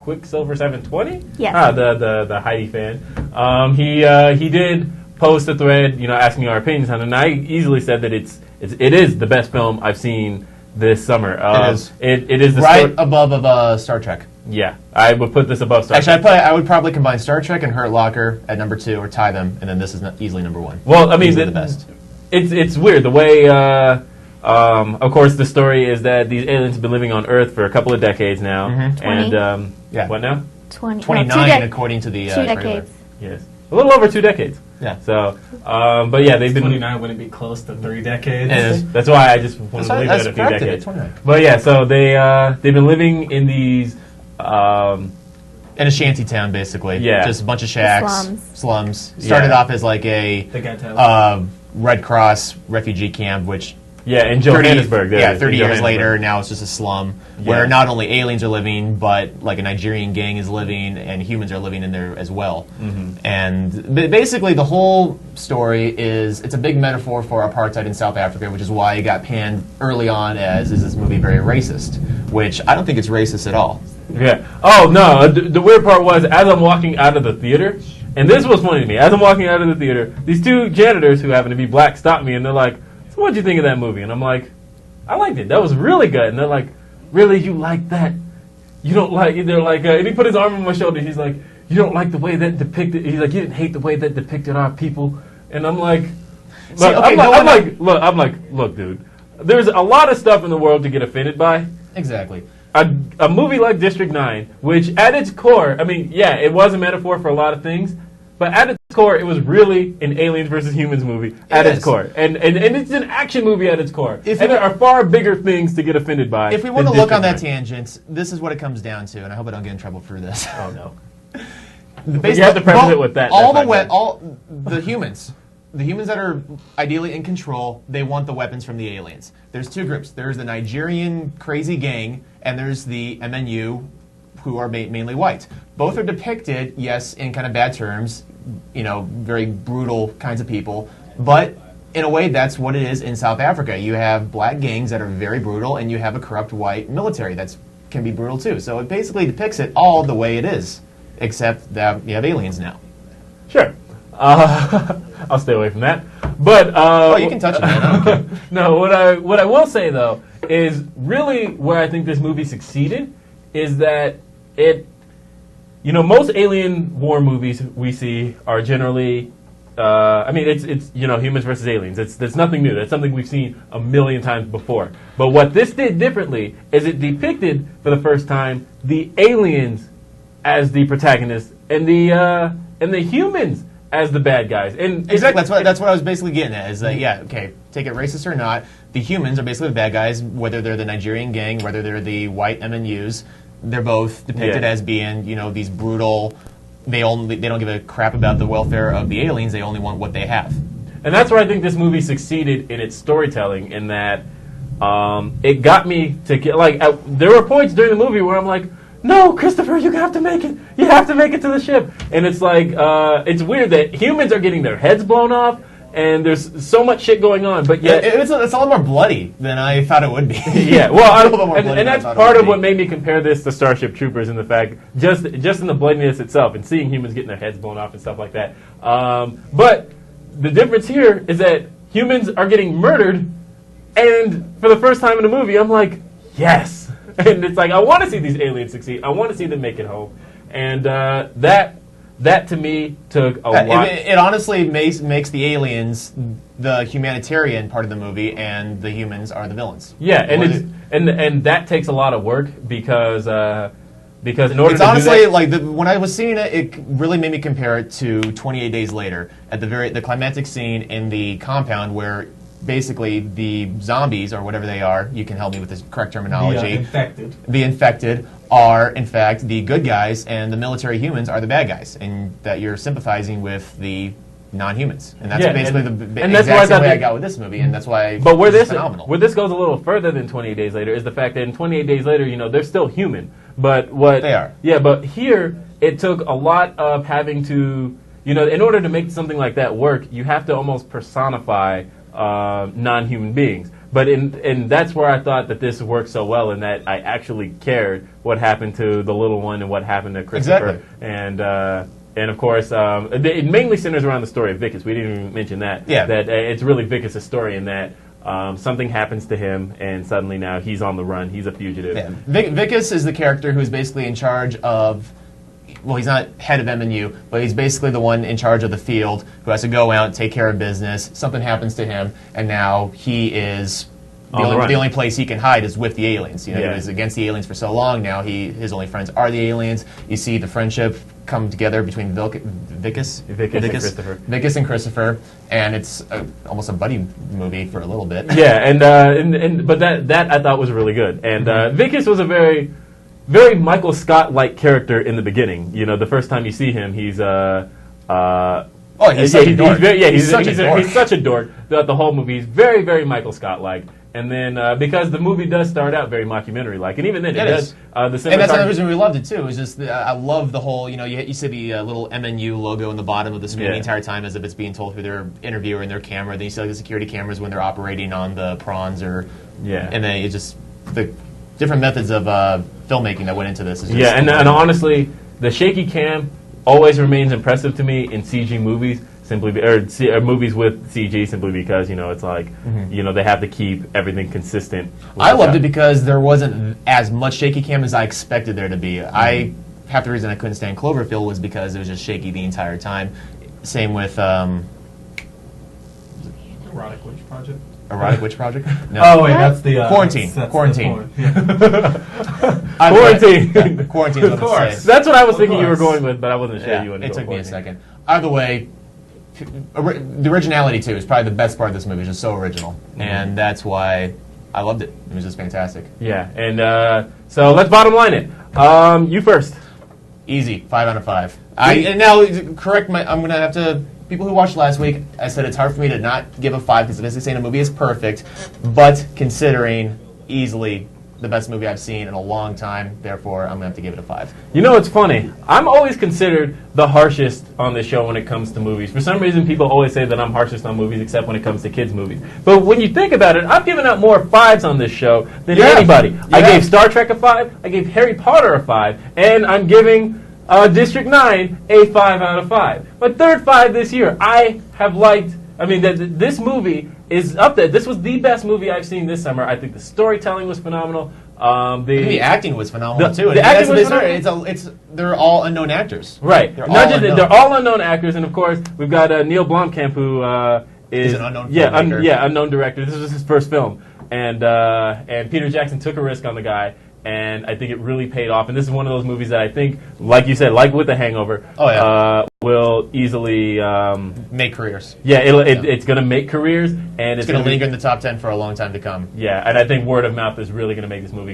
Quicksilver 720. Yes. The Heidi fan. He did post a thread, asking our opinions on it, and I easily said that it is the best film I've seen this summer. It is. It is the right above of Star Trek. Yeah, I would put this above Star Trek. Actually, I would probably combine Star Trek and Hurt Locker at number 2, or tie them, and then this is easily number 1. Well, I mean, the best. It's weird the way. Of course, the story is that these aliens have been living on Earth for a couple of decades now, and what now? 29 according to the 2 trailer. decades. Yes, a little over 2 decades. Yeah. So, but yeah, they've been 29 wouldn't be close to 3 decades. It is. That's why I just wanted to leave it at a few corrected decades. it, 29. But yeah, so they've been living in these. In a shanty town, basically. Yeah. Just a bunch of shacks. Slums. Started Yeah. off as like a The ghetto. Red Cross refugee camp, which Yeah, in Johannesburg. 30 years later, now it's just a slum where Yeah. not only aliens are living, but like a Nigerian gang is living, and humans are living in there as well. And basically, the whole story it's a big metaphor for apartheid in South Africa, which is why it got panned early on as, is this movie very racist? Which I don't think it's racist at all. Yeah. Oh no. The weird part was as I'm walking out of the theater, and this was funny to me. As I'm walking out of the theater, these 2 janitors who happen to be black stop me, and they're like, "So what'd you think of that movie?" And I'm like, "I liked it. That was really good." And they're like, "Really? You like that? You don't like?" They're like, and he put his arm on my shoulder. He's like, "You don't like the way that depicted?" He's like, "You didn't hate the way that depicted our people." And I'm like, See, okay, "Look, dude. There's a lot of stuff in the world to get offended by." Exactly. A movie like District 9, which at its core, I mean, yeah, it was a metaphor for a lot of things, but at its core, it was really an aliens versus humans movie at its core. And it's an action movie at its core. And there are far bigger things to get offended by. If we want to look on that District 9. tangent, this is what it comes down to, and I hope I don't get in trouble for this. Oh, no. Basically, You have to preface it with that. All the humans. The humans that are ideally in control, they want the weapons from the aliens. There's 2 groups. There's the Nigerian crazy gang, and there's the MNU, who are mainly white. Both are depicted, yes, in kind of bad terms, very brutal kinds of people, but in a way, that's what it is in South Africa. You have black gangs that are very brutal, and you have a corrupt white military that can be brutal too. So it basically depicts it all the way it is, except that you have aliens now. Sure. I'll stay away from that. But you can touch it, man. I don't care. No, what I will say though is really where I think this movie succeeded is that most alien war movies we see are generally it's humans versus aliens. There's nothing new. That's something we've seen a million times before. But what this did differently is it depicted for the first time the aliens as the protagonists and the humans as the bad guys. And exactly, that's what I was basically getting at. Is that take it racist or not, the humans are basically the bad guys, whether they're the Nigerian gang, whether they're the white MNUs. They're both depicted as being, these brutal. They don't give a crap about the welfare of the aliens. They only want what they have. And that's where I think this movie succeeded in its storytelling. In that, it got me to get there were points during the movie where I'm like, "No, Christopher, you have to make it. You have to make it to the ship." And it's like, it's weird that humans are getting their heads blown off, and there's so much shit going on, but yet it's a lot more bloody than I thought it would be. Yeah, well, and that's part of what made me compare this to Starship Troopers, and the fact just in the bloodiness itself, and seeing humans getting their heads blown off and stuff like that. But the difference here is that humans are getting murdered, and for the first time in the movie, I'm like, yes. And it's like, I want to see these aliens succeed. I want to see them make it home. And that to me took a lot. It honestly makes the aliens the humanitarian part of the movie, and the humans are the villains. Yeah, and that takes a lot of work because in order it's to honestly do that, when I was seeing it, it really made me compare it to 28 Days Later at the climactic scene in the compound where basically the zombies, or whatever they are, you can help me with the correct terminology. The infected are, in fact, the good guys, and the military humans are the bad guys, and that you're sympathizing with the non-humans. And that's basically the exact same way I got with this movie, and that's why it's phenomenal. Where this goes a little further than 28 Days Later is the fact that in 28 Days Later, they're still human. But what they are. Yeah, but here, it took a lot of having to, in order to make something like that work, you have to almost personify non-human beings. but and that's where I thought that this worked so well, in that I actually cared what happened to the little one and what happened to Christopher. Exactly. And of course, it mainly centers around the story of Vicus. We didn't even mention that. Yeah. That it's really Vicus' story in that something happens to him, and suddenly now he's on the run. He's a fugitive. Yeah. Vicus is the character who's basically in charge of. Well, he's not head of MNU, but he's basically the one in charge of the field who has to go out and take care of business. Something happens to him, and now he is the only place he can hide is with the aliens. You know, Yeah. he was against the aliens for so long. Now his only friends are the aliens. You see the friendship come together between Vicus and Christopher, and it's almost a buddy movie for a little bit. Yeah, but that I thought was really good. And Vicus was a very Michael Scott-like character in the beginning. You know, the first time you see him, he's he's such a dork. He's such a dork throughout the whole movie. He's very, very Michael Scott-like. And then because the movie does start out very mockumentary-like, and even then it does. And that's another reason we loved it too. Is just I love the whole. You know, you see the little MNU logo in the bottom of the screen the entire time, as if it's being told through their interviewer and their camera. Then you see like the security cameras when they're operating on the prawns, and then it just the different methods of filmmaking that went into this. Is just and honestly, the shaky cam always remains impressive to me in CG movies, or movies with CG, simply because, you know, it's like, you know, they have to keep everything consistent. I loved it because there wasn't as much shaky cam as I expected there to be. Half the reason I couldn't stand Cloverfield was because it was just shaky the entire time. Same with Erotic Witch Project. Erotic Witch Project? No. Oh wait, that's the Quarantine. That's Quarantine. Quarantine. Quarantine. Of course. That's what I was thinking you were going with, but I wasn't sure you would. It took me a second. Either way, the originality too is probably the best part of this movie. It's just so original, and that's why I loved it. It was just fantastic. Yeah, and so let's bottom line it. You first. Easy, 5 out of 5. And now correct my. I'm gonna have to. People who watched last week, I said it's hard for me to not give a 5 because basically saying a movie is perfect, but considering easily the best movie I've seen in a long time, therefore I'm gonna have to give it a 5. You know, it's funny. I'm always considered the harshest on this show when it comes to movies. For some reason, people always say that I'm harshest on movies, except when it comes to kids' movies. But when you think about it, I've given out more 5s on this show than anybody. I gave Star Trek a 5, I gave Harry Potter a 5, and I'm giving District 9 a 5 out of 5. My third 5 this year. I have liked. I mean, this movie is up there. This was the best movie I've seen this summer. I think the storytelling was phenomenal. The acting was phenomenal too. The acting was phenomenal. They're all unknown actors. Right. They're all unknown actors, and of course we've got Neil Blomkamp, who is an unknown filmmaker. unknown director. This was his first film, and Peter Jackson took a risk on the guy. And I think it really paid off. And this is one of those movies that I think, like you said, like with The Hangover, will easily make careers. Yeah, it's going to make careers, and it's going to linger in the top 10 for a long time to come. Yeah, and I think word of mouth is really going to make this movie